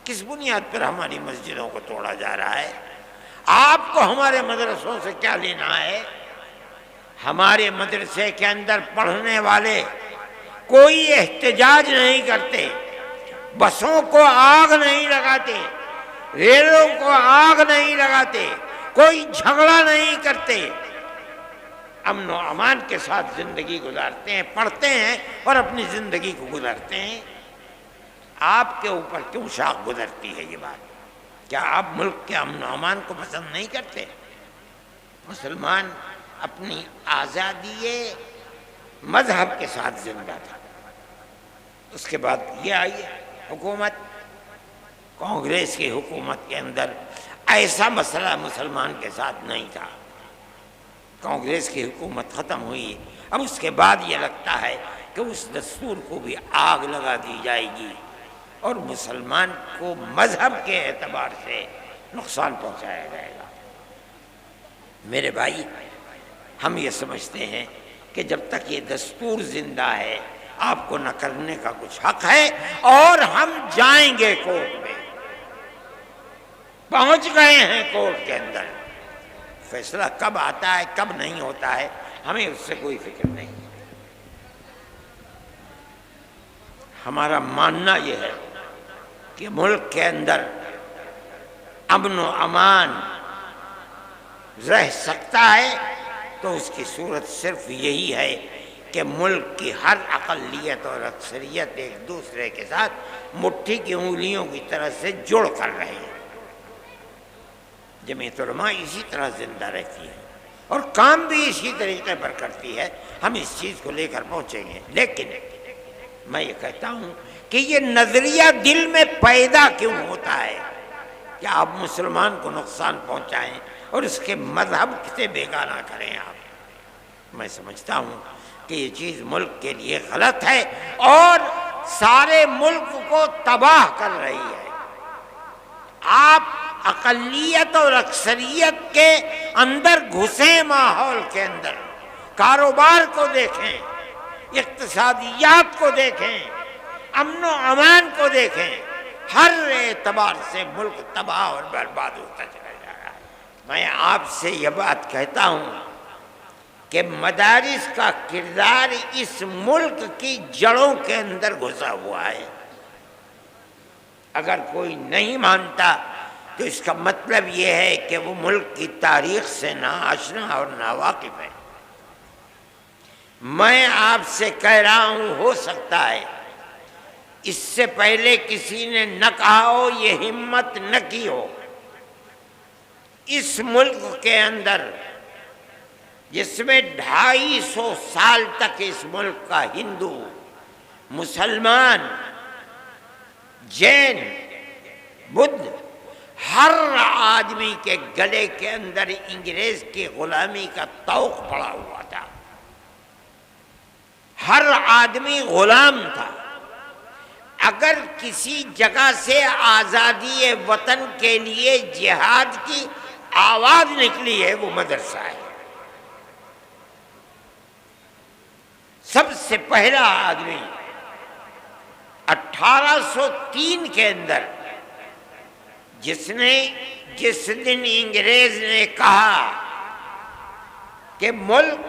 کس بنیاد پر ہماری مسجدوں کو توڑا جا رہا ہے؟ آپ کو ہمارے مدرسوں سے کیا لینا ہے؟ ہمارے مدرسے کے اندر پڑھنے والے کوئی احتجاج نہیں کرتے، بسوں کو آگ نہیں لگاتے، ریلوں کو آگ نہیں لگاتے، کوئی جھگڑا نہیں کرتے، امن و امان کے ساتھ زندگی گزارتے ہیں، پڑھتے ہیں اور اپنی زندگی کو گزارتے ہیں۔ آپ کے اوپر کیوں شاخ گزرتی ہے یہ بات؟ کیا آپ ملک کے امن و امان کو پسند نہیں کرتے؟ مسلمان اپنی آزادی مذہب کے ساتھ زندہ تھا۔ اس کے بعد یہ آئی حکومت، کانگریس کی حکومت کے اندر ایسا مسئلہ مسلمان کے ساتھ نہیں تھا۔ کانگریس کی حکومت ختم ہوئی، اب اس کے بعد یہ لگتا ہے کہ اس دستور کو بھی آگ لگا دی جائے گی اور مسلمان کو مذہب کے اعتبار سے نقصان پہنچایا جائے گا۔ میرے بھائی، ہم یہ سمجھتے ہیں کہ جب تک یہ دستور زندہ ہے آپ کو نہ کرنے کا کچھ حق ہے، اور ہم جائیں گے کورٹ میں، پہنچ گئے ہیں کورٹ کے اندر، فیصلہ کب آتا ہے کب نہیں ہوتا ہے ہمیں اس سے کوئی فکر نہیں۔ ہمارا ماننا یہ ہے کہ ملک کے اندر امن و امان رہ سکتا ہے تو اس کی صورت صرف یہی ہے کہ ملک کی ہر اقلیت اور اکثریت ایک دوسرے کے ساتھ مٹھی کی انگلیوں کی طرح سے جڑ کر رہے ہیں۔ جمعیت علماء اسی طرح زندہ رہتی ہے اور کام بھی اسی طریقے پر کرتی ہے، ہم اس چیز کو لے کر پہنچیں گے۔ لیکن میں یہ کہتا ہوں کہ یہ نظریہ دل میں پیدا کیوں ہوتا ہے کہ آپ مسلمان کو نقصان پہنچائیں اور اس کے مذہب سے بیگانہ کریں آپ؟ میں سمجھتا ہوں کہ یہ چیز ملک کے لیے غلط ہے اور سارے ملک کو تباہ کر رہی ہے۔ آپ اقلیت اور اکثریت کے اندر گھسیں، ماحول کے اندر کاروبار کو دیکھیں، اقتصادیات کو دیکھیں، امن و امان کو دیکھیں، ہر اعتبار سے ملک تباہ اور برباد ہوتا چلا جا رہا ہے۔ میں آپ سے یہ بات کہتا ہوں کہ مدارس کا کردار اس ملک کی جڑوں کے اندر گھسا ہوا ہے۔ اگر کوئی نہیں مانتا تو اس کا مطلب یہ ہے کہ وہ ملک کی تاریخ سے ناآشنا اور ناواقف ہے۔ میں آپ سے کہہ رہا ہوں، ہو سکتا ہے اس سے پہلے کسی نے نہ کہا ہو، یہ ہمت نہ کی ہو، اس ملک کے اندر جس میں 250 سال تک اس ملک کا ہندو، مسلمان، جین، بدھ، ہر آدمی کے گلے کے اندر انگریز کی غلامی کا طوق پڑا ہوا تھا۔ ہر آدمی غلام تھا۔ اگر کسی جگہ سے آزادی وطن کے لیے جہاد کی آواز نکلی ہے وہ مدرسہ ہے۔ سب سے پہلا آدمی 1803 کے اندر جس دن انگریز نے کہا کہ ملک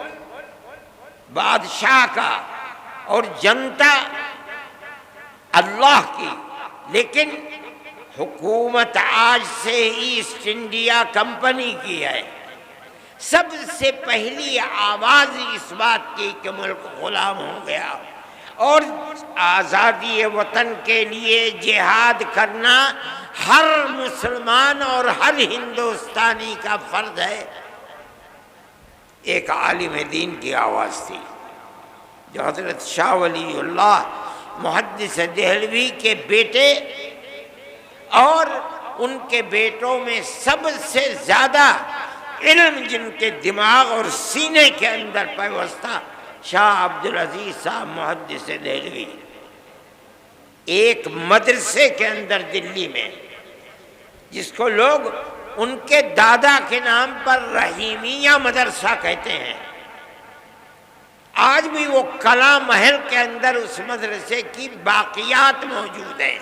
بادشاہ کا اور جنتا اللہ کی، لیکن حکومت آج سے ایسٹ انڈیا کمپنی کی ہے، سب سے پہلی آواز اس بات کی کہ ملک غلام ہو گیا اور آزادی وطن کے لیے جہاد کرنا ہر مسلمان اور ہر ہندوستانی کا فرض ہے۔ ایک عالم دین کی آواز تھی جو حضرت شاہ ولی اللہ محدث دہلوی کے بیٹے اور ان کے بیٹوں میں سب سے زیادہ علم جن کے دماغ اور سینے کے اندر پیوستہ شاہ عبدالعزیز صاحب محدث دہلوی، ایک مدرسے کے اندر دلی میں جس کو لوگ ان کے دادا کے نام پر رحیمیہ مدرسہ کہتے ہیں، آج بھی وہ کلا محل کے اندر اس مدرسے کی باقیات موجود ہیں۔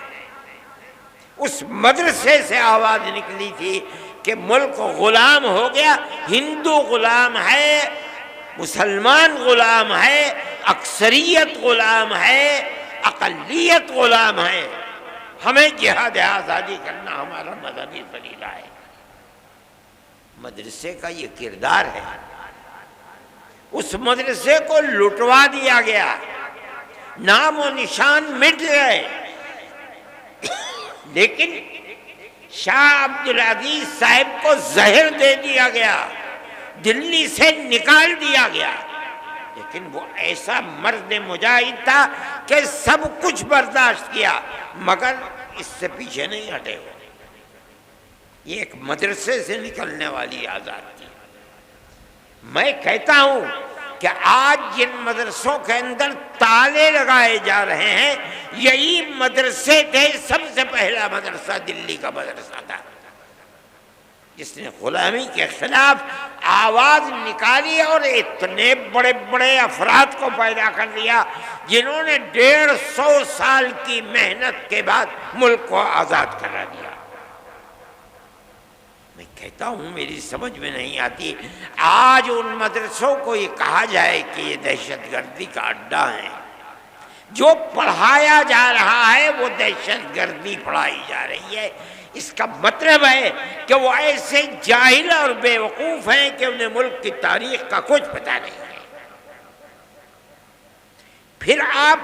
اس مدرسے سے آواز نکلی تھی کہ ملک غلام ہو گیا، ہندو غلام ہے، مسلمان غلام ہے، اکثریت غلام ہے، اقلیت غلام ہے، ہمیں جہاد آزادی کرنا ہمارا مذہبی فریضہ ہے۔ مدرسے کا یہ کردار ہے۔ اس مدرسے کو لٹوا دیا گیا، نام و نشان مٹ گئے، لیکن شاہ عبدالعزیز صاحب کو زہر دے دیا گیا، دلی سے نکال دیا گیا، لیکن وہ ایسا مرد مجاہد تھا کہ سب کچھ برداشت کیا، مگر اس سے پیچھے نہیں ہٹے ہوئے۔ یہ ایک مدرسے سے نکلنے والی آزاد تھی۔ میں کہتا ہوں کہ آج جن مدرسوں کے اندر تالے لگائے جا رہے ہیں، یہی مدرسے تھے۔ سب سے پہلا مدرسہ دلی کا مدرسہ تھا، جس نے غلامی کے خلاف آواز نکالی اور اتنے بڑے بڑے افراد کو پیدا کر دیا جنہوں نے 150 سال کی محنت کے بعد ملک کو آزاد کرا دیا۔ میں کہتا ہوں میری سمجھ میں نہیں آتی آج ان مدرسوں کو یہ کہا جائے کہ یہ دہشت گردی کا اڈا ہے۔ جو پڑھایا جا رہا ہے وہ دہشت گردی پڑھائی جا رہی ہے۔ اس کا مطلب ہے کہ وہ ایسے جاہل اور بے وقوف ہیں کہ انہیں ملک کی تاریخ کا کچھ پتہ نہیں ہے۔ پھر آپ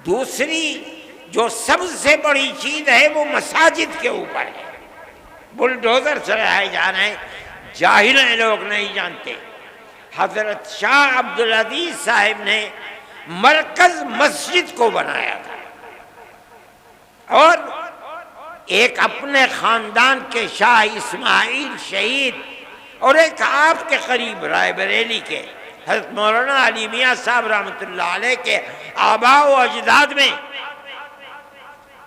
دوسری جو سب سے بڑی چیز ہے وہ مساجد کے اوپر ہے، بلڈوزر چلائے جا رہے ہیں، جاہل ہیں، لوگ نہیں جانتے۔ حضرت شاہ عبدالعزیز صاحب نے مرکز مسجد کو بنایا تھا، اور ایک اپنے خاندان کے شاہ اسماعیل شہید اور ایک آپ کے قریب رائے بریلی کے حضرت مولانا علی میاں صاحب رحمۃ اللہ علیہ کے آباء و اجداد میں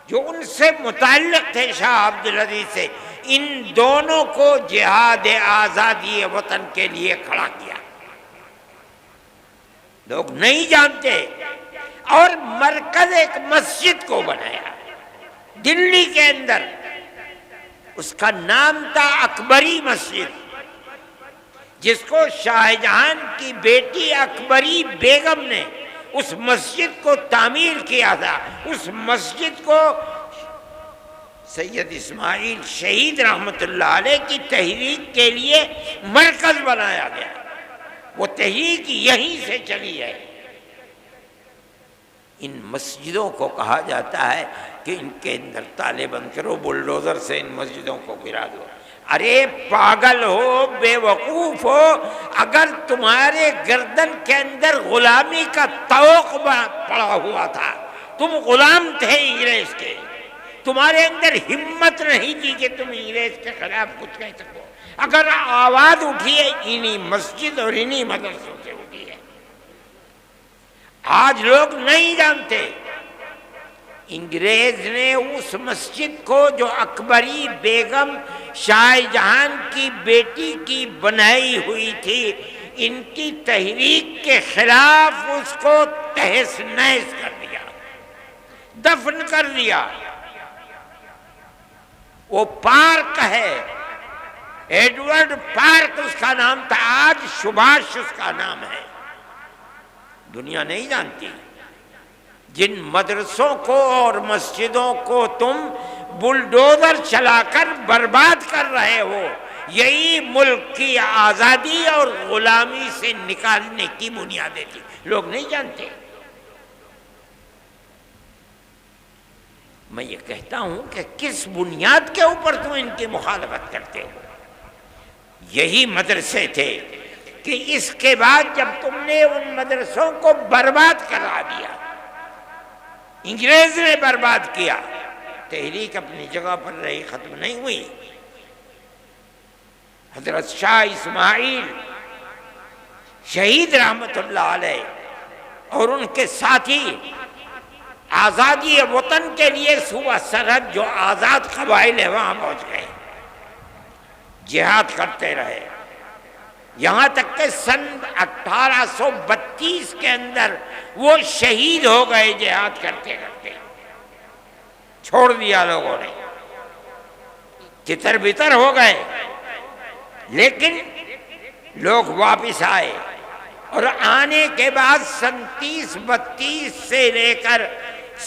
جو ان سے متعلق تھے شاہ عبدالعزیز سے، ان دونوں کو جہاد آزادی وطن کے لیے کھڑا کیا۔ لوگ نہیں جانتے، اور مرکز ایک مسجد کو بنایا دلی کے اندر، اس کا نام تھا اکبری مسجد، جس کو شاہ جہان کی بیٹی اکبری بیگم نے اس مسجد کو تعمیر کیا تھا۔ اس مسجد کو سید اسماعیل شہید رحمۃ اللہ علیہ کی تحریک کے لیے مرکز بنایا گیا، وہ تحریک یہیں سے چلی ہے۔ ان مسجدوں کو کہا جاتا ہے کہ ان کے اندر تالے بند کرو، بلڈوزر سے ان مسجدوں کو گرا دو۔ ارے پاگل ہو، بے وقوف ہو، اگر تمہارے گردن کے اندر غلامی کا طوق پڑا ہوا تھا، تم غلام تھے انگریز کے، تمہارے اندر ہمت نہیں تھی کہ تم انگریز کے خلاف کچھ کہہ سکو، اگر آواز اٹھی ہے انہی مسجد اور انہی مدرسوں سے اٹھی ہے۔ آج لوگ نہیں جانتے انگریز نے اس مسجد کو جو اکبری بیگم شاہ جہان کی بیٹی کی بنائی ہوئی تھی، ان کی تحریک کے خلاف اس کو تہس نہس کر دیا، دفن کر دیا۔ وہ پارک ہے، ایڈورڈ پارک اس کا نام تھا، آج سبھاش اس کا نام ہے۔ دنیا نہیں جانتی جن مدرسوں کو اور مسجدوں کو تم بلڈوزر چلا کر برباد کر رہے ہو، یہی ملک کی آزادی اور غلامی سے نکالنے کی بنیادیں تھی، لوگ نہیں جانتے۔ میں یہ کہتا ہوں کہ کس بنیاد کے اوپر تم ان کی مخالفت کرتے ہو؟ یہی مدرسے تھے کہ اس کے بعد جب تم نے ان مدرسوں کو برباد کرا دیا، انگریز نے برباد کیا، تحریک اپنی جگہ پر رہی، ختم نہیں ہوئی۔ حضرت شاہ اسماعیل شہید رحمت اللہ علیہ اور ان کے ساتھی آزادی وطن کے لیے صوبہ سرحد جو آزاد قبائل ہیں وہاں پہنچ گئے، جہاد کرتے رہے، یہاں تک کہ سن 1832 کے اندر وہ شہید ہو گئے جہاد کرتے کرتے۔ چھوڑ دیا لوگوں نے، تتر بتر ہو گئے، لیکن لوگ واپس آئے، اور آنے کے بعد سن 30-32 سے لے کر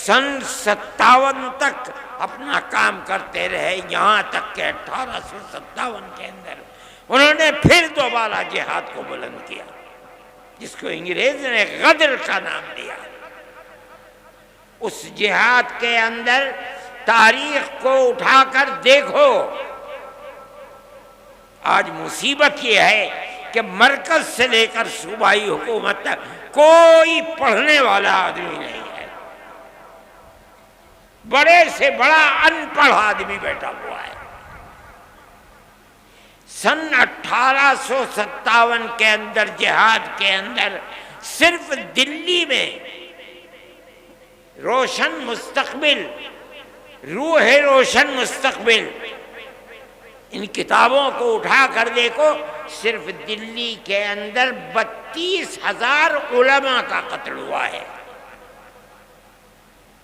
سن 57 تک اپنا کام کرتے رہے، یہاں تک کہ 1857 کے اندر انہوں نے پھر دوبارہ جہاد کو بلند کیا، جس کو انگریز نے غدر کا نام دیا۔ اس جہاد کے اندر تاریخ کو اٹھا کر دیکھو، آج مصیبت یہ ہے کہ مرکز سے لے کر صوبائی حکومت تک کوئی پڑھنے والا آدمی نہیں ہے، بڑے سے بڑا ان پڑھ آدمی بیٹھا ہوا ہے۔ سن 1857 کے اندر جہاد کے اندر صرف دلی میں روشن مستقبل، روح روشن مستقبل، ان کتابوں کو اٹھا کر دیکھو، صرف دلی کے اندر 32,000 علماء کا قتل ہوا ہے۔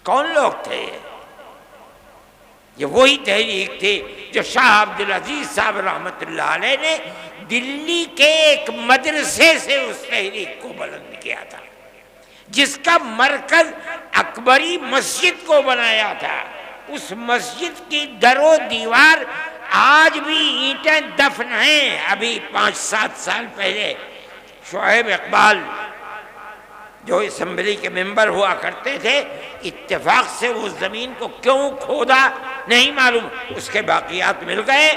کون لوگ تھے یہ وہی تحریک تھی جو شاہ عبدالعزیز صاحب رحمۃ اللہ علیہ نے دلی کے ایک مدرسے سے اس تحریک کو بلند کیا تھا، جس کا مرکز اکبری مسجد کو بنایا تھا۔ اس مسجد کی در و دیوار آج بھی اینٹیں دفن ہیں۔ ابھی 5-7 سال پہلے شعیب اقبال جو اسمبلی کے ممبر ہوا کرتے تھے، اتفاق سے وہ زمین کو کیوں کھودا نہیں معلوم، اس کے باقیات مل گئے،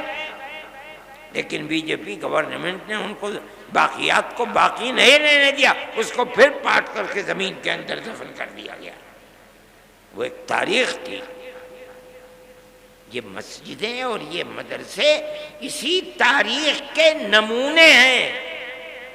لیکن بی جے پی گورنمنٹ نے ان کو باقیات کو باقی نہیں رہنے دیا، اس کو پھر پاٹ کر کے زمین کے اندر دفن کر دیا گیا۔ وہ ایک تاریخ تھی۔ یہ مسجدیں اور یہ مدرسے اسی تاریخ کے نمونے ہیں۔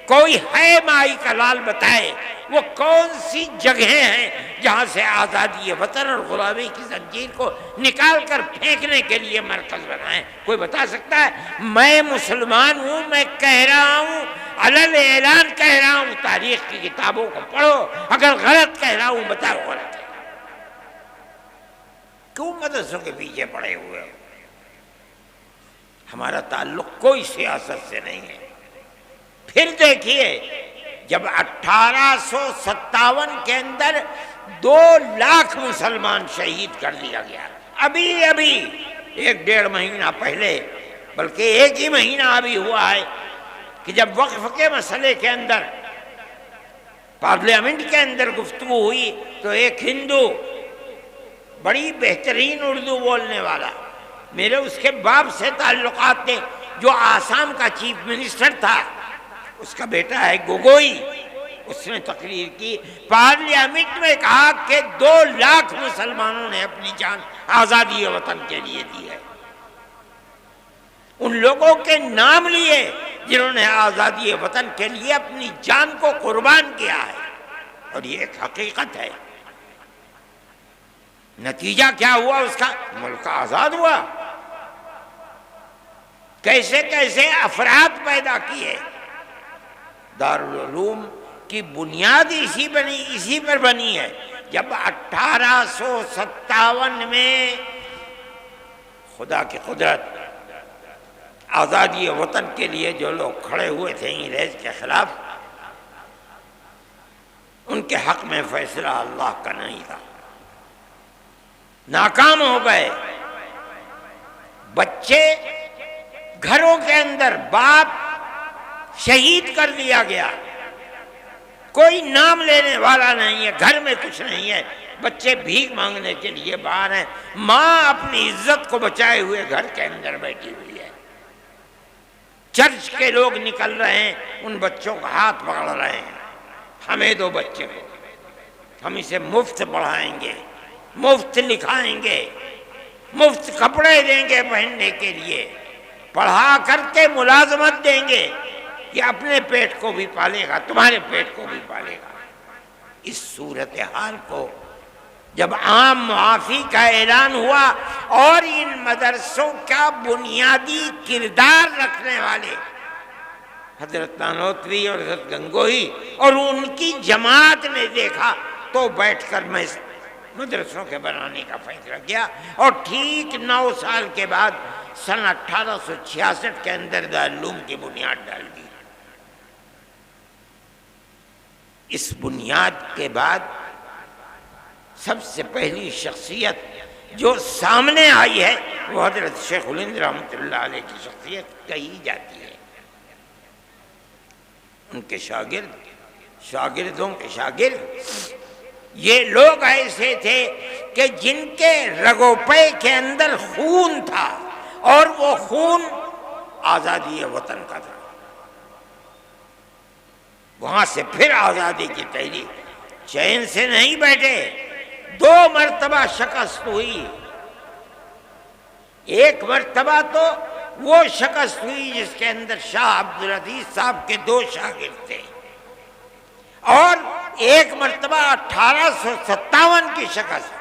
کوئی ہے مائی کا لال بتائے وہ کون سی جگہیں ہیں جہاں سے آزادی وطن اور غلامی کی زنجیر کو نکال کر پھینکنے کے لیے مرکز بنائیں؟ کوئی بتا سکتا ہے؟ میں مسلمان ہوں، میں کہہ رہا ہوں، علل اعلان کہہ رہا ہوں، تاریخ کی کتابوں کو پڑھو، اگر غلط کہہ رہا ہوں بتاؤ غلط ہے۔ کیوں مدرسوں کے پیچھے پڑے ہوئے ہو؟ ہمارا تعلق کوئی سیاست سے نہیں ہے۔ پھر دیکھیے، جب 1857 کے اندر 2 لاکھ مسلمان شہید کر دیا گیا، ابھی 1-1.5 مہینہ پہلے، بلکہ 1 ہی مہینہ ابھی ہوا ہے کہ جب وقف کے مسئلے کے اندر پارلیمنٹ کے اندر گفتگو ہوئی تو ایک ہندو بڑی بہترین اردو بولنے والا، میرے اس کے باپ سے تعلقات تھے، جو آسام کا چیف منسٹر تھا، اس کا بیٹا ہے گوگوئی، اس نے تقریر کی، پارلیمنٹ میں کہا کہ 2 لاکھ مسلمانوں نے اپنی جان آزادی وطن کے لیے دی ہے۔ ان لوگوں کے نام لیے جنہوں نے آزادی وطن کے لیے اپنی جان کو قربان کیا ہے، اور یہ ایک حقیقت ہے۔ نتیجہ کیا ہوا اس کا؟ ملک آزاد ہوا۔ کیسے کیسے افراد پیدا کیے۔ دارالعلوم کی بنیاد اسی پر بنی ہے۔ جب 1857 میں خدا کی قدرت، آزادی وطن کے لیے جو لوگ کھڑے ہوئے تھے انگریز کے خلاف، ان کے حق میں فیصلہ اللہ کا نہیں تھا، ناکام ہو گئے۔ بچے گھروں کے اندر، باپ شہید کر دیا گیا، کوئی نام لینے والا نہیں ہے، گھر میں کچھ نہیں ہے، بچے بھیک مانگنے کے لیے باہر ہیں، ماں اپنی عزت کو بچائے ہوئے گھر کے اندر بیٹھی ہوئی ہے۔ چرچ کے لوگ نکل رہے ہیں، ان بچوں کا ہاتھ پکڑ رہے ہیں، ہمیں دو بچے کو، ہم اسے مفت پڑھائیں گے، مفت لکھائیں گے، مفت کپڑے دیں گے پہننے کے لیے، پڑھا کر کے ملازمت دیں گے، یہ اپنے پیٹ کو بھی پالے گا، تمہارے پیٹ کو بھی پالے گا۔ اس صورتحال کو جب عام معافی کا اعلان ہوا اور ان مدرسوں کا بنیادی کردار رکھنے والے حضرت نانوتوی اور حضرت گنگوہی اور ان کی جماعت نے دیکھا تو بیٹھ کر میں مدرسوں کے بنانے کا فیصلہ کیا، اور ٹھیک 9 سال کے بعد سن 1866 کے اندر دارالعلوم کی بنیاد ڈال دی۔ اس بنیاد کے بعد سب سے پہلی شخصیت جو سامنے آئی ہے وہ حضرت شیخ الہند رحمۃ اللہ علیہ کی شخصیت کہی جاتی ہے۔ ان کے شاگردوں کے شاگرد یہ لوگ ایسے تھے کہ جن کے رگو پے کے اندر خون تھا، اور وہ خون آزادی وطن کا تھا۔ وہاں سے پھر آزادی کی تحریک، چین سے نہیں بیٹھے، 2 مرتبہ شکست ہوئی۔ ایک مرتبہ تو وہ شکست ہوئی جس کے اندر شاہ عبدالعزیز صاحب کے 2 شاگرد تھے، اور ایک مرتبہ 1857 کی شکست۔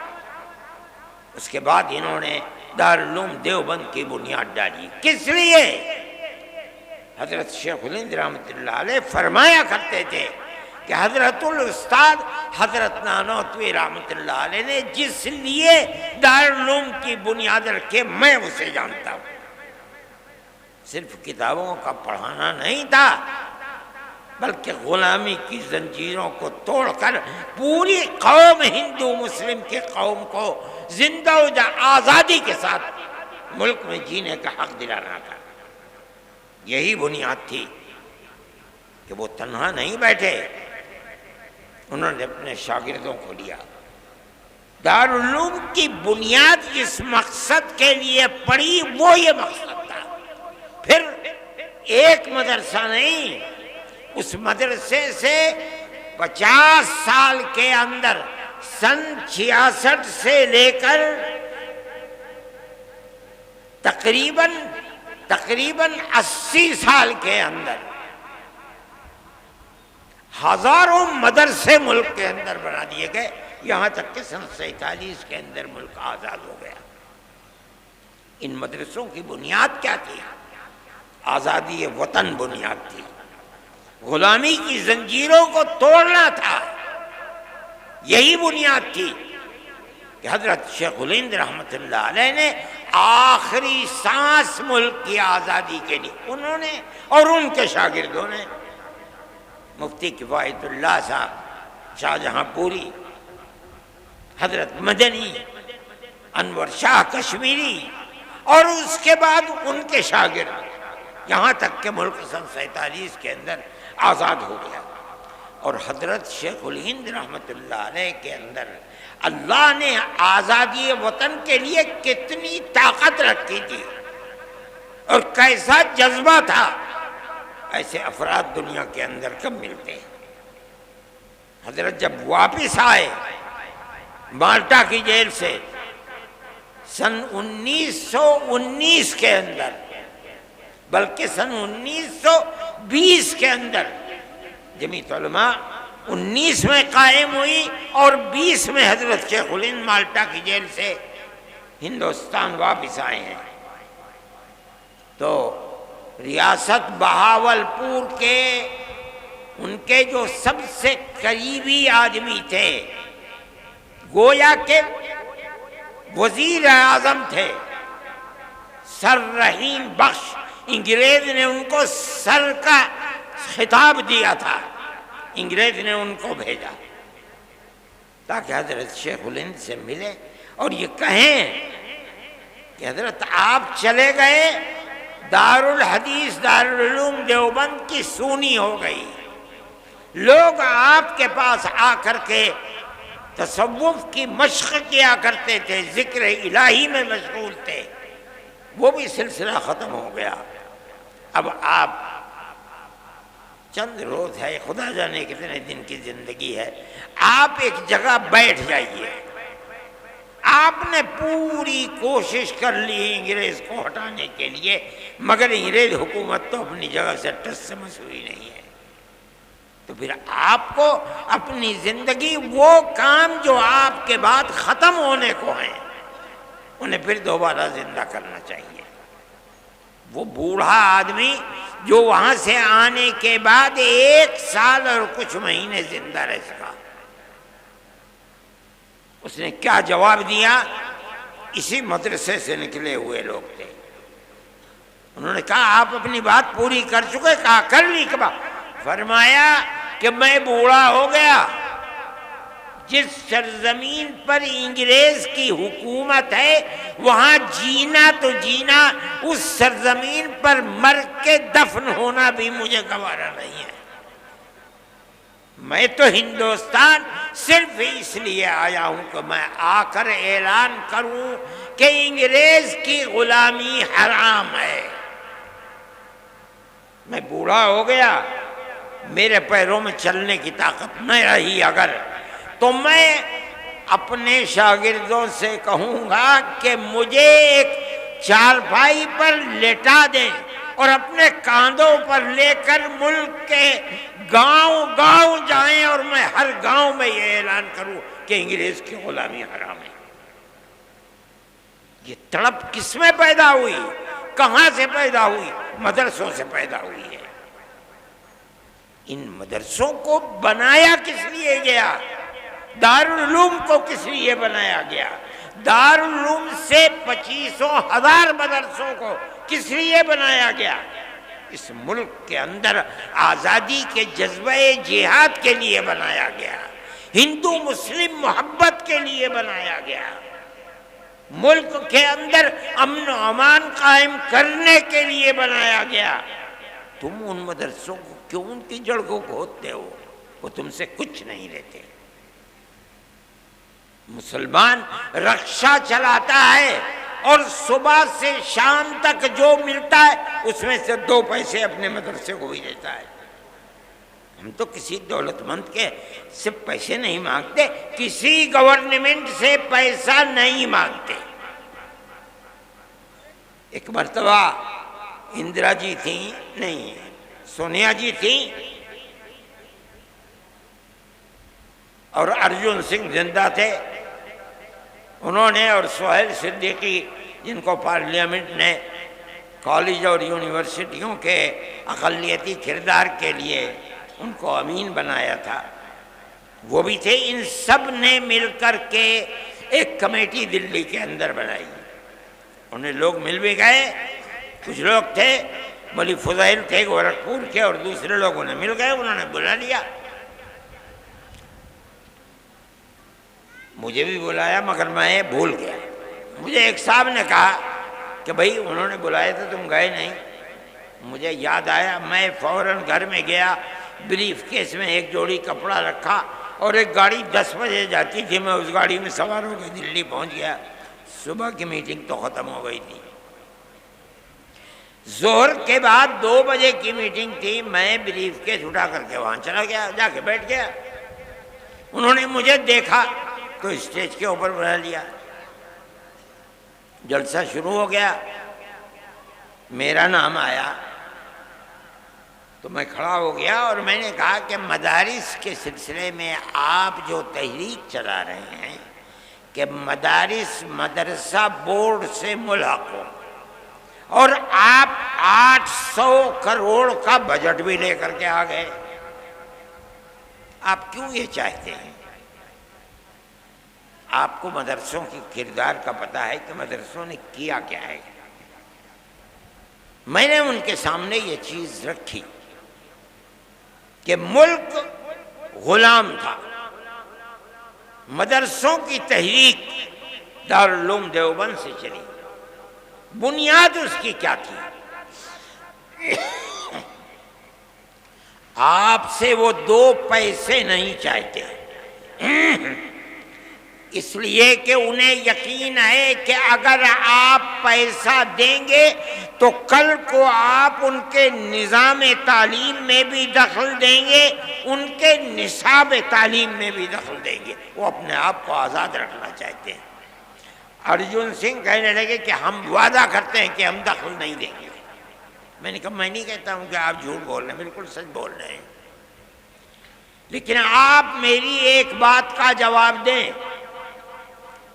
اس کے بعد انہوں نے دارالعلوم دیوبند کی بنیاد ڈالی۔ کس لیے؟ حضرت شیخ الہند رحمۃ اللہ علیہ فرمایا کرتے تھے کہ حضرت الاستاد حضرت نانوتوی رحمۃ اللہ علیہ نے جس لیے دارالعلوم کی بنیاد رکھے میں اسے جانتا ہوں۔ صرف کتابوں کا پڑھانا نہیں تھا، بلکہ غلامی کی زنجیروں کو توڑ کر پوری قوم ہندو مسلم کی قوم کو زندہ و آزادی کے ساتھ ملک میں جینے کا حق دلانا تھا۔ یہی بنیاد تھی کہ وہ تنہا نہیں بیٹھے، انہوں نے اپنے شاگردوں کو لیا۔ دارالعلوم کی بنیاد جس مقصد کے لیے پڑی وہ یہ مقصد تھا۔ پھر ایک مدرسہ نہیں، اس مدرسے سے 50 سال کے اندر سن 66 سے لے کر تقریباً 80 سال کے اندر ہزاروں مدرسے ملک کے اندر بنا دیے گئے، یہاں تک کہ سن 47 کے اندر ملک آزاد ہو گیا۔ ان مدرسوں کی بنیاد کیا تھی؟ آزادی وطن بنیاد تھی، غلامی کی زنجیروں کو توڑنا تھا، یہی بنیاد تھی کہ حضرت شیخ الہند رحمۃ اللہ علیہ نے آخری سانس ملک کی آزادی کے لیے انہوں نے اور ان کے شاگردوں نے، مفتی کفایت اللہ صاحب شاہ جہاں پوری، حضرت مدنی، انور شاہ کشمیری، اور اس کے بعد ان کے شاگرد، یہاں تک کہ ملک سن 47 کے اندر آزاد ہو گیا۔ اور حضرت شیخ الہند رحمۃ اللہ علیہ کے اندر اللہ نے آزادی وطن کے لیے کتنی طاقت رکھی تھی اور کیسا جذبہ تھا، ایسے افراد دنیا کے اندر کم ملتے ہیں۔ حضرت جب واپس آئے مالٹا کی جیل سے سن 1919 کے اندر، بلکہ سن 1920 کے اندر، جمعیت علماء 19 میں قائم ہوئی اور 20 میں حضرت شیخ الہند مالٹا کی جیل سے ہندوستان واپس آئے ہیں، تو ریاست بہاولپور کے ان کے جو سب سے قریبی آدمی تھے، گویا کہ وزیر اعظم تھے، سر رحیم بخش، انگریز نے ان کو سر کا خطاب دیا تھا، انگریز نے ان کو بھیجا تاکہ حضرت شیخ الہند سے ملے اور یہ کہیں کہ حضرت آپ چلے گئے، دارالحدیث دارالعلوم دیوبند کی سونی ہو گئی، لوگ آپ کے پاس آ کر کے تصوف کی مشق کیا کرتے تھے، ذکر الہی میں مشغول تھے، وہ بھی سلسلہ ختم ہو گیا۔ اب آپ چند روز ہے، خدا جانے کتنے دن کی زندگی ہے، آپ ایک جگہ بیٹھ جائیے۔ آپ نے پوری کوشش کر لی انگریز کو ہٹانے کے لیے، مگر انگریز حکومت تو اپنی جگہ سے ٹس سے مس ہوئی نہیں ہے، تو پھر آپ کو اپنی زندگی، وہ کام جو آپ کے بعد ختم ہونے کو ہیں، انہیں پھر دوبارہ زندہ کرنا چاہیے۔ وہ بوڑھا آدمی جو وہاں سے آنے کے بعد 1 سال اور کچھ مہینے زندہ رہ سکا، اس نے کیا جواب دیا؟ اسی مدرسے سے نکلے ہوئے لوگ تھے. انہوں نے کہا آپ اپنی بات پوری کر چکے؟ کہا کر لی. کہا فرمایا کہ میں بوڑھا ہو گیا. جس سرزمین پر انگریز کی حکومت ہے وہاں جینا تو جینا، اس سرزمین پر مر کے دفن ہونا بھی مجھے گوارا نہیں ہے. میں تو ہندوستان صرف اس لیے آیا ہوں کہ میں آ کر اعلان کروں کہ انگریز کی غلامی حرام ہے. میں بوڑھا ہو گیا، میرے پیروں میں چلنے کی طاقت نہ رہی اگر، تو میں اپنے شاگردوں سے کہوں گا کہ مجھے ایک چارپائی پر لٹا دیں اور اپنے کاندھوں پر لے کر ملک کے گاؤں گاؤں جائیں اور میں ہر گاؤں میں یہ اعلان کروں کہ انگریز کی غلامی حرام ہے. یہ تڑپ کس میں پیدا ہوئی؟ کہاں سے پیدا ہوئی؟ مدرسوں سے پیدا ہوئی ہے. ان مدرسوں کو بنایا کس لیے گیا؟ دارالعلوم کو کس لیے بنایا گیا؟ دارالعلوم سے 25,000 مدرسوں کو کس لیے بنایا گیا؟ اس ملک کے اندر آزادی کے جذبہ جہاد کے لیے بنایا گیا، ہندو مسلم محبت کے لیے بنایا گیا، ملک کے اندر امن و امان قائم کرنے کے لیے بنایا گیا. تم ان مدرسوں کو کیوں ان کی جڑ کو کھودتے ہو؟ وہ تم سے کچھ نہیں لیتے. مسلمان رکشہ چلاتا ہے اور صبح سے شام تک جو ملتا ہے اس میں سے 2 پیسے اپنے مدرسے کو بھی دیتا ہے. ہم تو کسی دولت مند کے سے پیسے نہیں مانگتے، کسی گورنمنٹ سے پیسہ نہیں مانگتے. ایک مرتبہ اندرا جی تھیں، نہیں سونیا جی تھیں، اور ارجن سنگھ زندہ تھے. انہوں نے اور سہیل صدیقی، جن کو پارلیمنٹ نے کالج اور یونیورسٹیوں کے اقلیتی کردار کے لیے ان کو امین بنایا تھا، وہ بھی تھے. ان سب نے مل کر کے ایک کمیٹی دلی کے اندر بنائی. انہیں لوگ مل بھی گئے، کچھ لوگ تھے، مولوی فضیل تھے گورکھپور کے، اور دوسرے لوگ انہیں مل گئے، انہوں نے بلا لیا. مجھے بھی بلایا مگر میں بھول گیا. مجھے ایک صاحب نے کہا کہ بھائی انہوں نے بلایا تھا تم گئے نہیں. مجھے یاد آیا، میں فوراً گھر میں گیا، بریف کیس میں ایک جوڑی کپڑا رکھا اور ایک گاڑی 10 بجے جاتی تھی، میں اس گاڑی میں سوار ہو کے دلی پہنچ گیا. صبح کی میٹنگ تو ختم ہو گئی تھی. ظہر کے بعد 2 بجے کی میٹنگ تھی، میں بریف کیس اٹھا کر کے وہاں چلا گیا، جا کے بیٹھ گیا. انہوں نے مجھے دیکھا تو اسٹیج کے اوپر بلا لیا. جلسہ شروع ہو گیا، میرا نام آیا تو میں کھڑا ہو گیا اور میں نے کہا کہ مدارس کے سلسلے میں آپ جو تحریک چلا رہے ہیں کہ مدارس مدرسہ بورڈ سے ملحق ہو، اور آپ 800 کروڑ کا بجٹ بھی لے کر کے آ گئے، آپ کیوں یہ چاہتے ہیں؟ آپ کو مدرسوں کی کردار کا پتہ ہے کہ مدرسوں نے کیا کیا ہے. میں نے ان کے سامنے یہ چیز رکھی کہ ملک غلام تھا. مدرسوں کی تحریک دارالعلوم دیوبند سے چلی. بنیاد اس کی کیا تھی؟ آپ سے وہ 2 پیسے نہیں چاہتے، اس لیے کہ انہیں یقین ہے کہ اگر آپ پیسہ دیں گے تو کل کو آپ ان کے نظام تعلیم میں بھی دخل دیں گے، ان کے نصاب تعلیم میں بھی دخل دیں گے. وہ اپنے آپ کو آزاد رکھنا چاہتے ہیں. ارجن سنگھ کہنے لگے کہ ہم وعدہ کرتے ہیں کہ ہم دخل نہیں دیں گے. میں نے کہا میں نہیں کہتا ہوں کہ آپ جھوٹ بول رہے ہیں، بالکل سچ بول رہے ہیں، لیکن آپ میری ایک بات کا جواب دیں.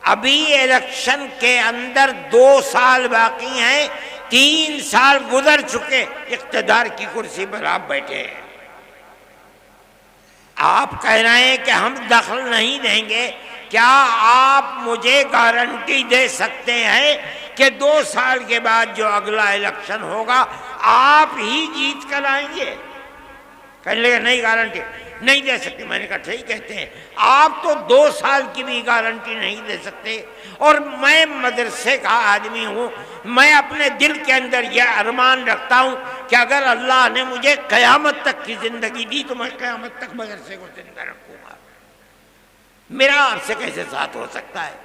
ابھی الیکشن کے اندر 2 سال باقی ہیں، 3 سال گزر چکے، اقتدار کی کرسی پر آپ بیٹھے ہیں. آپ کہہ رہے ہیں کہ ہم دخل نہیں دیں گے، کیا آپ مجھے گارنٹی دے سکتے ہیں کہ 2 سال کے بعد جو اگلا الیکشن ہوگا آپ ہی جیت کر آئیں گے؟ کہنے لگے نہیں، گارنٹی نہیں دے سکتے۔ میں نے کہا ٹھیک کہتے ہیں، آپ تو 2 سال کی بھی گارنٹی نہیں دے سکتے، اور میں مدرسے کا آدمی ہوں، میں اپنے دل کے اندر یہ ارمان رکھتا ہوں کہ اگر اللہ نے مجھے قیامت تک کی زندگی دی تو میں قیامت تک مدرسے کو زندہ رکھوں گا۔ میرا آپ سے کیسے ساتھ ہو سکتا ہے؟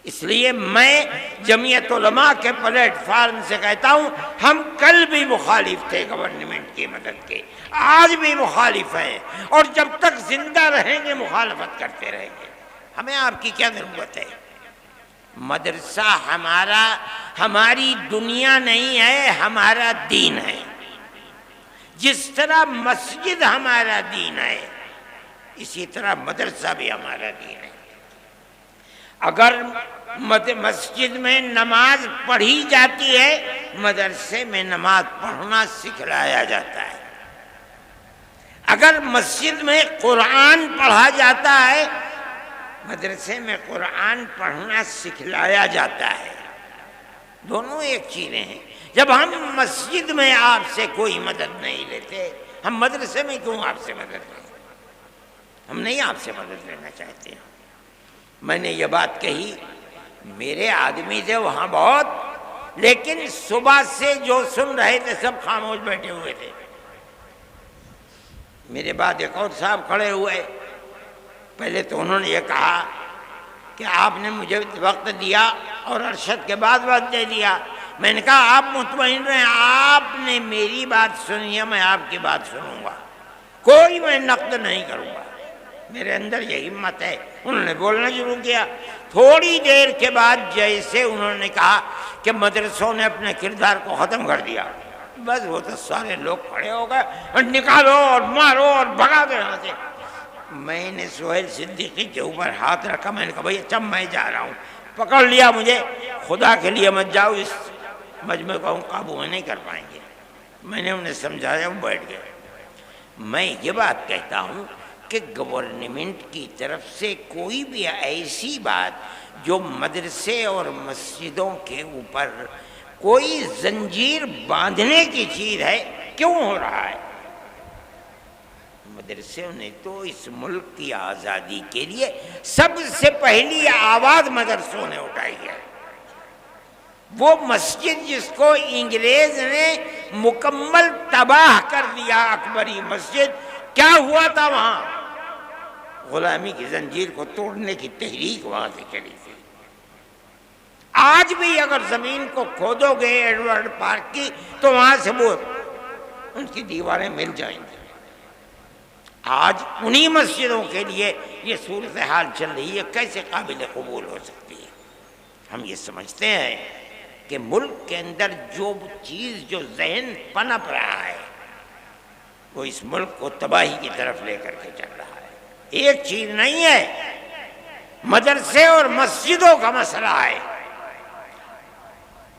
اس لیے میں جمعیت علماء کے پلیٹ فارم سے کہتا ہوں، ہم کل بھی مخالف تھے گورنمنٹ کی مدد کے، آج بھی مخالف ہیں، اور جب تک زندہ رہیں گے مخالفت کرتے رہیں گے۔ ہمیں آپ کی کیا ضرورت ہے؟ مدرسہ ہماری دنیا نہیں ہے، ہمارا دین ہے۔ جس طرح مسجد ہمارا دین ہے، اسی طرح مدرسہ بھی ہمارا دین ہے۔ اگر مسجد میں نماز پڑھی جاتی ہے، مدرسے میں نماز پڑھنا سکھلایا جاتا ہے۔ اگر مسجد میں قرآن پڑھا جاتا ہے، مدرسے میں قرآن پڑھنا سکھلایا جاتا ہے۔ دونوں ایک چیزیں ہیں۔ جب ہم مسجد میں آپ سے کوئی مدد نہیں لیتے، ہم مدرسے میں کیوں آپ سے مدد لیں؟ ہم نہیں آپ سے مدد لینا چاہتے ہیں۔ میں نے یہ بات کہی، میرے آدمی تھے وہاں بہت، لیکن صبح سے جو سن رہے تھے سب خاموش بیٹھے ہوئے تھے۔ میرے بعد ایک اور صاحب کھڑے ہوئے، پہلے تو انہوں نے یہ کہا کہ آپ نے مجھے وقت دیا اور ارشد کے بعد وقت دے دیا۔ میں نے کہا آپ مطمئن رہیں، آپ نے میری بات سنی ہے، میں آپ کی بات سنوں گا، کوئی میں نقد نہیں کروں گا۔ میرے اندر یہ ہمت ہے۔ انہوں نے بولنا شروع کیا۔ تھوڑی دیر کے بعد جیسے انہوں نے کہا کہ مدرسوں نے اپنے کردار کو ختم کر دیا، بس وہ تو سارے لوگ کھڑے ہو گئے اور نکالو اور مارو اور بھگا دو یہاں سے۔ میں نے سہیل صدیقی کے اوپر ہاتھ رکھا، میں نے کہا بھائی اچھا میں جا رہا ہوں، پکڑ لیا مجھے، خدا کے لیے مت جاؤ، اس مجمع کو ہم قابو میں نہیں کر پائیں گے۔ میں نے انہیں سمجھایا، وہ بیٹھ گئے۔ میں یہ بات کہتا ہوں کہ گورنمنٹ کی طرف سے کوئی بھی ایسی بات جو مدرسے اور مسجدوں کے اوپر کوئی زنجیر باندھنے کی چیز ہے، کیوں ہو رہا ہے؟ مدرسوں نے تو اس ملک کی آزادی کے لیے سب سے پہلی آواز مدرسوں نے اٹھائی ہے۔ وہ مسجد جس کو انگریز نے مکمل تباہ کر دیا، اکبری مسجد، کیا ہوا تھا وہاں؟ غلامی کی زنجیر کو توڑنے کی تحریک وہاں سے چلی تھی۔ آج بھی اگر زمین کو کھودو گے ایڈورڈ پارک کی تو وہاں سے وہ ان کی دیواریں مل جائیں گی۔ آج انہی مسجدوں کے لیے یہ صورتحال چل رہی ہے، کیسے قابل قبول ہو سکتی ہے؟ ہم یہ سمجھتے ہیں کہ ملک کے اندر جو چیز جو ذہن پنپ رہا ہے وہ اس ملک کو تباہی کی طرف لے کر کے چل رہا ہے۔ ایک چیز نہیں ہے، مدرسے اور مسجدوں کا مسئلہ ہے۔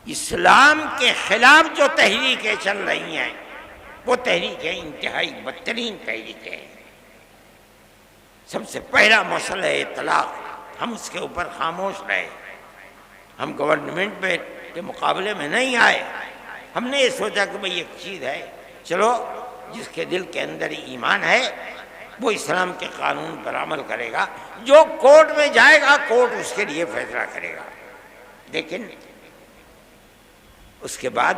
اسلام کے خلاف جو تحریکیں چل رہی ہیں وہ تحریکیں انتہائی بدترین تحریکیں ہیں۔ سب سے پہلا مسئلہ ہے طلاق، ہم اس کے اوپر خاموش رہے، ہم گورنمنٹ کے مقابلے میں نہیں آئے۔ ہم نے یہ سوچا کہ بھئی ایک چیز ہے، چلو جس کے دل کے اندر ایمان ہے وہ اسلام کے قانون پر عمل کرے گا، جو کورٹ میں جائے گا کورٹ اس کے لیے فیصلہ کرے گا۔ لیکن اس کے بعد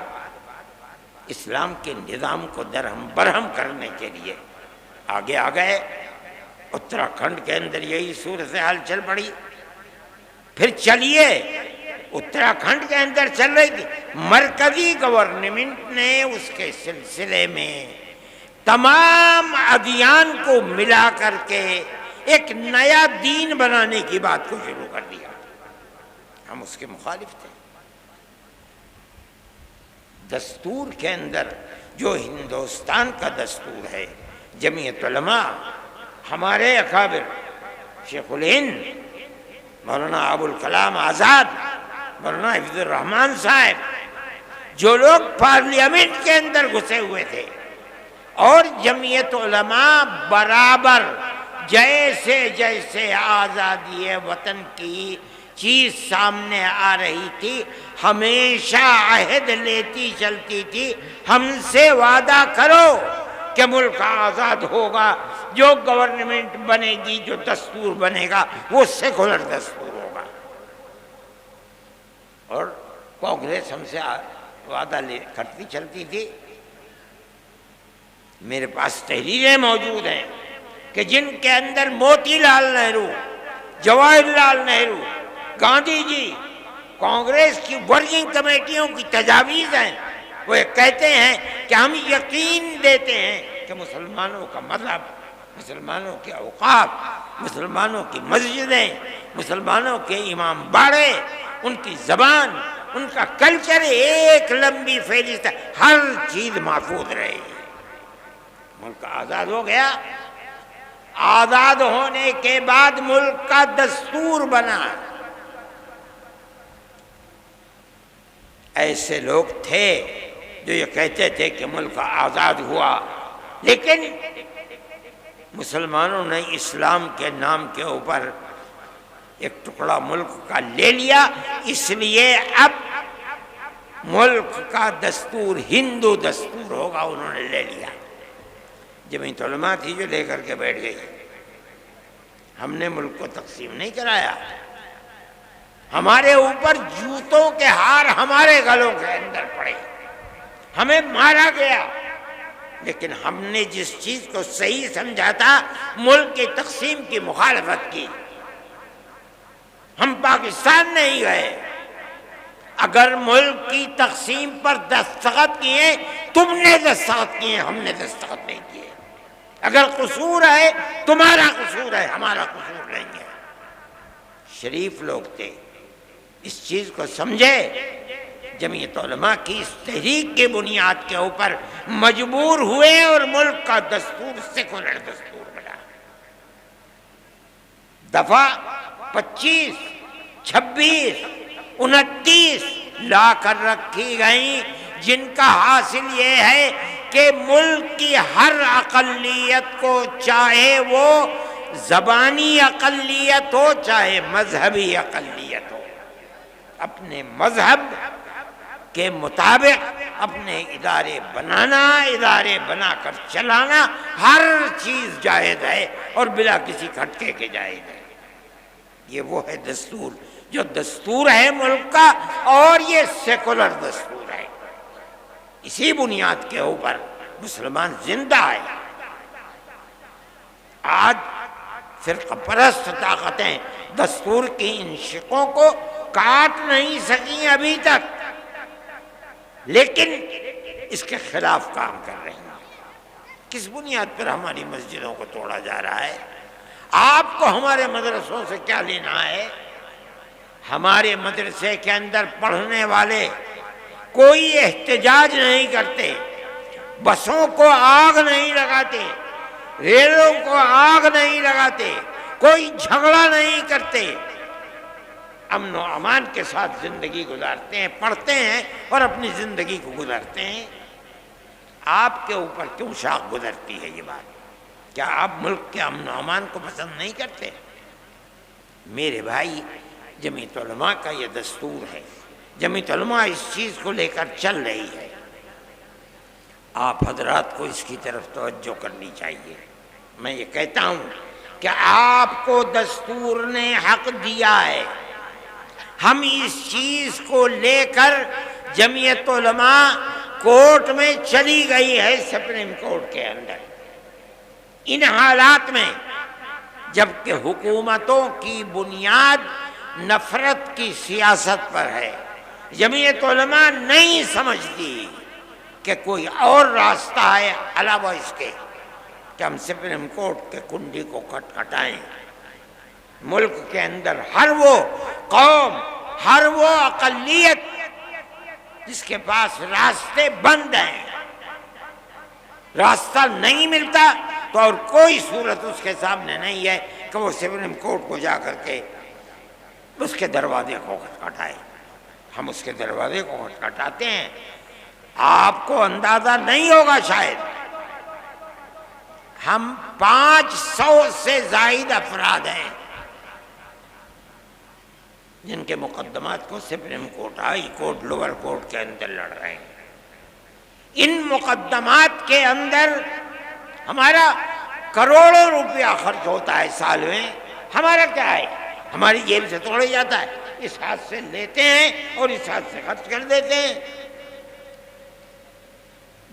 اسلام کے نظام کو درہم برہم کرنے کے لیے آگے آ گئے۔ اتراکھنڈ کے اندر یہی صورتحال چل پڑی۔ پھر چلیے اتراکھنڈ کے اندر چل رہی تھی، مرکزی گورنمنٹ نے اس کے سلسلے میں تمام ادیان کو ملا کر کے ایک نیا دین بنانے کی بات کو شروع کر دیا۔ ہم اس کے مخالف تھے۔ دستور کے اندر جو ہندوستان کا دستور ہے، جمعیت علماء، ہمارے اکابر شیخ الہند مولانا ابوالکلام آزاد، مولانا حفیظ الرحمان صاحب، جو لوگ پارلیمنٹ کے اندر گھسے ہوئے تھے، اور جمعیت علماء برابر جیسے جیسے آزادی وطن کی چیز سامنے آ رہی تھی ہمیشہ عہد لیتی چلتی تھی، ہم سے وعدہ کرو کہ ملک آزاد ہوگا، جو گورنمنٹ بنے گی، جو دستور بنے گا وہ سیکولر دستور ہوگا۔ اور کانگریس ہم سے وعدہ کرتی چلتی تھی۔ میرے پاس تحریریں موجود ہیں کہ جن کے اندر موتی لال نہرو، جواہر لال نہرو، گاندھی جی، کانگریس کی ورکنگ کمیٹیوں کی تجاویز ہیں۔ وہ کہتے ہیں کہ ہم یقین دیتے ہیں کہ مسلمانوں کا مذہب، مسلمانوں کے اوقاف، مسلمانوں کی مسجدیں، مسلمانوں کے امام باڑے، ان کی زبان، ان کا کلچر، ایک لمبی فہرست ہے، ہر چیز محفوظ رہے گی۔ ملک آزاد ہو گیا، آزاد ہونے کے بعد ملک کا دستور بنا۔ ایسے لوگ تھے جو یہ کہتے تھے کہ ملک آزاد ہوا، لیکن مسلمانوں نے اسلام کے نام کے اوپر ایک ٹکڑا ملک کا لے لیا، اس لیے اب ملک کا دستور ہندو دستور ہوگا، انہوں نے لے لیا۔ جمعیت علماء تھی جو لے کر کے بیٹھ گئی۔ ہم نے ملک کو تقسیم نہیں کرایا، ہمارے اوپر جوتوں کے ہار ہمارے گلوں کے اندر پڑے، ہمیں مارا گیا، لیکن ہم نے جس چیز کو صحیح سمجھا تھا ملک کی تقسیم کی مخالفت کی۔ ہم پاکستان نہیں گئے، اگر ملک کی تقسیم پر دستخط کیے تم نے دستخط کیے، ہم نے دستخط نہیں کیے۔ اگر قصور ہے تمہارا قصور ہے، ہمارا قصور نہیں ہے۔ شریف لوگ تھے، اس چیز کو سمجھے، جمعیت علماء کی اس تحریک کی بنیاد کے اوپر مجبور ہوئے اور ملک کا دستور سیکولر دستور بنا۔ دفعہ 25، 26، 29 لا کر رکھی گئیں، جن کا حاصل یہ ہے کہ ملک کی ہر اقلیت کو، چاہے وہ زبانی اقلیت ہو چاہے مذہبی اقلیت ہو، اپنے مذہب کے مطابق اپنے ادارے بنانا، ادارے بنا کر چلانا، ہر چیز جائز ہے اور بلا کسی کھٹکے کے جائز ہے۔ یہ وہ ہے دستور، جو دستور ہے ملک کا، اور یہ سیکولر دستور ہے۔ اسی بنیاد کے اوپر مسلمان زندہ ہے۔ آج فرقہ پرست طاقتیں دستور کی ان شقوں کو کاٹ نہیں سکیں ابھی تک، لیکن اس کے خلاف کام کر رہی ہیں۔ کس بنیاد پر ہماری مسجدوں کو توڑا جا رہا ہے؟ آپ کو ہمارے مدرسوں سے کیا لینا ہے؟ ہمارے مدرسے کے اندر پڑھنے والے کوئی احتجاج نہیں کرتے، بسوں کو آگ نہیں لگاتے، ریلوں کو آگ نہیں لگاتے، کوئی جھگڑا نہیں کرتے، امن و امان کے ساتھ زندگی گزارتے ہیں، پڑھتے ہیں اور اپنی زندگی کو گزارتے ہیں۔ آپ کے اوپر کیوں شاخ گزرتی ہے یہ بات؟ کیا آپ ملک کے امن و امان کو پسند نہیں کرتے؟ میرے بھائی، جمعیت علماء کا یہ دستور ہے، جمعیت علماء اس چیز کو لے کر چل رہی ہے۔ آپ حضرات کو اس کی طرف توجہ کرنی چاہیے۔ میں یہ کہتا ہوں کہ آپ کو دستور نے حق دیا ہے، ہم اس چیز کو لے کر جمعیت علماء کورٹ میں چلی گئی ہے، سپریم کورٹ کے اندر، ان حالات میں جبکہ حکومتوں کی بنیاد نفرت کی سیاست پر ہے۔ جمعیت علماء نہیں سمجھتی کہ کوئی اور راستہ ہے علاوہ اس کے کہ ہم سپریم کورٹ کے کنڈی کو کھٹکھٹائیں۔ ملک کے اندر ہر وہ قوم، ہر وہ اقلیت جس کے پاس راستے بند ہیں، راستہ نہیں ملتا، تو اور کوئی صورت اس کے سامنے نہیں ہے کہ وہ سپریم کورٹ کو جا کر کے اس کے دروازے کو کھٹکھٹائے۔ ہم اس کے دروازے کو کھٹکھٹاتے ہیں۔ آپ کو اندازہ نہیں ہوگا شاید، ہم 500 سے زائد افراد ہیں جن کے مقدمات کو supreme court, high court, lower court کے اندر لڑ رہے ہیں۔ ان مقدمات کے اندر ہمارا کروڑوں روپیہ خرچ ہوتا ہے سال میں، ہمارا کیا ہے؟ ہماری جیب سے توڑا جاتا ہے، اس ہاتھ سے لیتے ہیں اور اس ہاتھ سے خرچ کر دیتے ہیں۔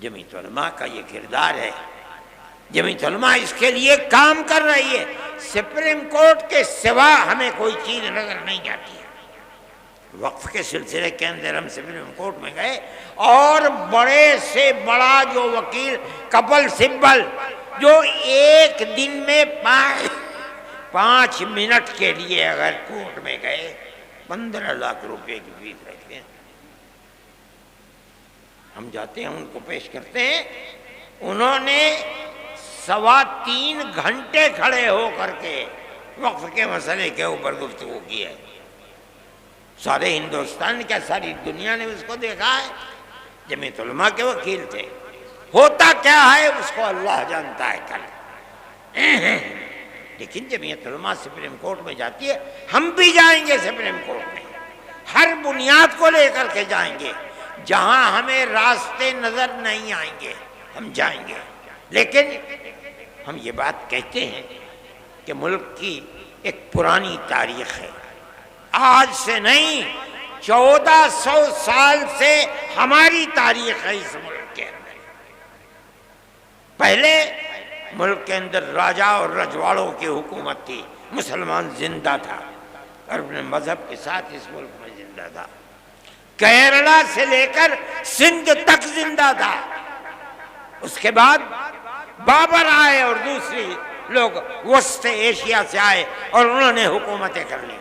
جمعیت علماء کا یہ کردار ہے، جمعیت علماء اس کے لیے کام کر رہی ہے۔ سپریم کورٹ کے سوا ہمیں کوئی چیز نظر نہیں آتی ہے۔ وقف کے سلسلے کے اندر ہم سپریم کورٹ میں گئے اور بڑے سے بڑا جو وکیل کپل سبل جو ایک دن میں 5 منٹ کے لیے اگر کورٹ میں گئے 15 لاکھ روپے کی فیس رکھتے ہیں، ہم جاتے ہیں ان کو پیش کرتے ہیں، انہوں نے 3.25 گھنٹے کھڑے ہو کر کے وقف کے مسئلے کے اوپر گفتگو کی ہے۔ سارے ہندوستان کیا ساری دنیا نے اس کو دیکھا ہے۔ جمعیت علماء کے وکیل تھے، ہوتا کیا ہے اس کو اللہ جانتا ہے کل، لیکن جمعیت علماء سپریم کورٹ میں جاتی ہے، ہم بھی جائیں گے سپریم کورٹ میں، ہر بنیاد کو لے کر کے جائیں گے، جہاں ہمیں راستے نظر نہیں آئیں گے ہم جائیں گے۔ لیکن ہم یہ بات کہتے ہیں کہ ملک کی ایک پرانی تاریخ ہے، آج سے نہیں 1400 سال سے ہماری تاریخ ہے اس ملک کے اندر۔ پہلے ملک کے اندر راجا اور رجواڑوں کی حکومت تھی، مسلمان زندہ تھا اور اپنے مذہب کے ساتھ اس ملک میں زندہ تھا، کیرلا سے لے کر سندھ تک زندہ تھا۔ اس کے بعد بابر آئے اور دوسری لوگ وسط ایشیا سے آئے اور انہوں نے حکومتیں کر لی،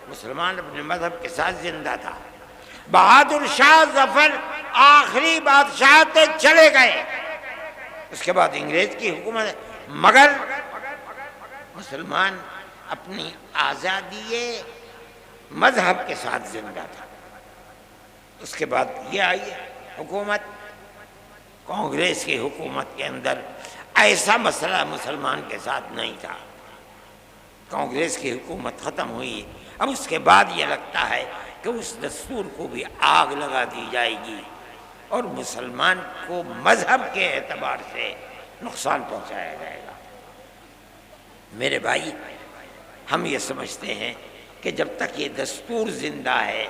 مسلمان اپنے مذہب کے ساتھ زندہ تھا۔ بہادر شاہ ظفر آخری بادشاہ تھے، چلے گئے، اس کے بعد انگریز کی حکومت ہے، مگر مسلمان اپنی آزادی مذہب کے ساتھ زندہ تھا۔ اس کے بعد یہ آئی حکومت، کانگریس کی حکومت کے اندر ایسا مسئلہ مسلمان کے ساتھ نہیں تھا، کانگریس کی حکومت ختم ہوئی، اب اس کے بعد یہ لگتا ہے کہ اس دستور کو بھی آگ لگا دی جائے گی اور مسلمان کو مذہب کے اعتبار سے نقصان پہنچایا جائے گا۔ میرے بھائی، ہم یہ سمجھتے ہیں کہ جب تک یہ دستور زندہ ہے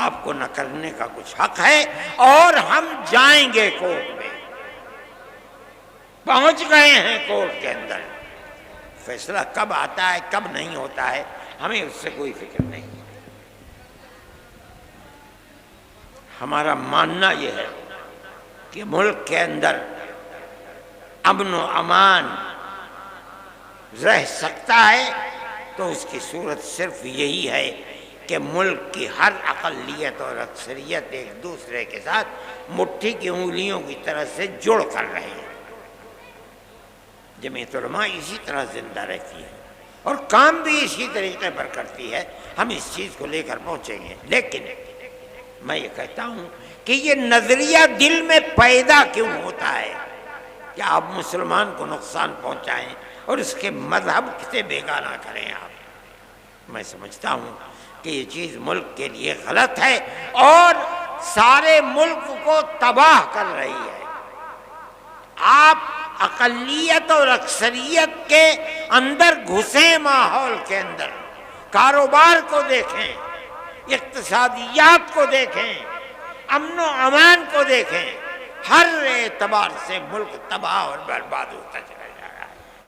آپ کو نہ کرنے کا کچھ حق ہے، اور ہم جائیں گے کورٹ میں، پہنچ گئے ہیں کورٹ کے اندر، فیصلہ کب آتا ہے کب نہیں ہوتا ہے ہمیں اس سے کوئی فکر نہیں۔ ہمارا ماننا یہ ہے کہ ملک کے اندر امن و امان رہ سکتا ہے تو اس کی صورت صرف یہی ہے کہ ملک کی ہر اقلیت اور اکثریت ایک دوسرے کے ساتھ مٹھی کی انگلیوں کی طرح سے جڑ کر رہے ہیں۔ جمعیت علماء اسی طرح زندہ رہتی ہے اور کام بھی اسی طریقے پر کرتی ہے، ہم اس چیز کو لے کر پہنچیں گے۔ لیکن میں یہ کہتا ہوں کہ یہ نظریہ دل میں پیدا کیوں ہوتا ہے کہ آپ مسلمان کو نقصان پہنچائیں اور اس کے مذہب سے بیگانہ کریں آپ؟ میں سمجھتا ہوں کہ یہ چیز ملک کے لیے غلط ہے اور سارے ملک کو تباہ کر رہی ہے۔ آپ اقلیت اور اکثریت کے اندر گھسیں، ماحول کے اندر کاروبار کو دیکھیں، اقتصادیات کو دیکھیں، امن و امان کو دیکھیں، ہر اعتبار سے ملک تباہ اور برباد ہوتا چلا۔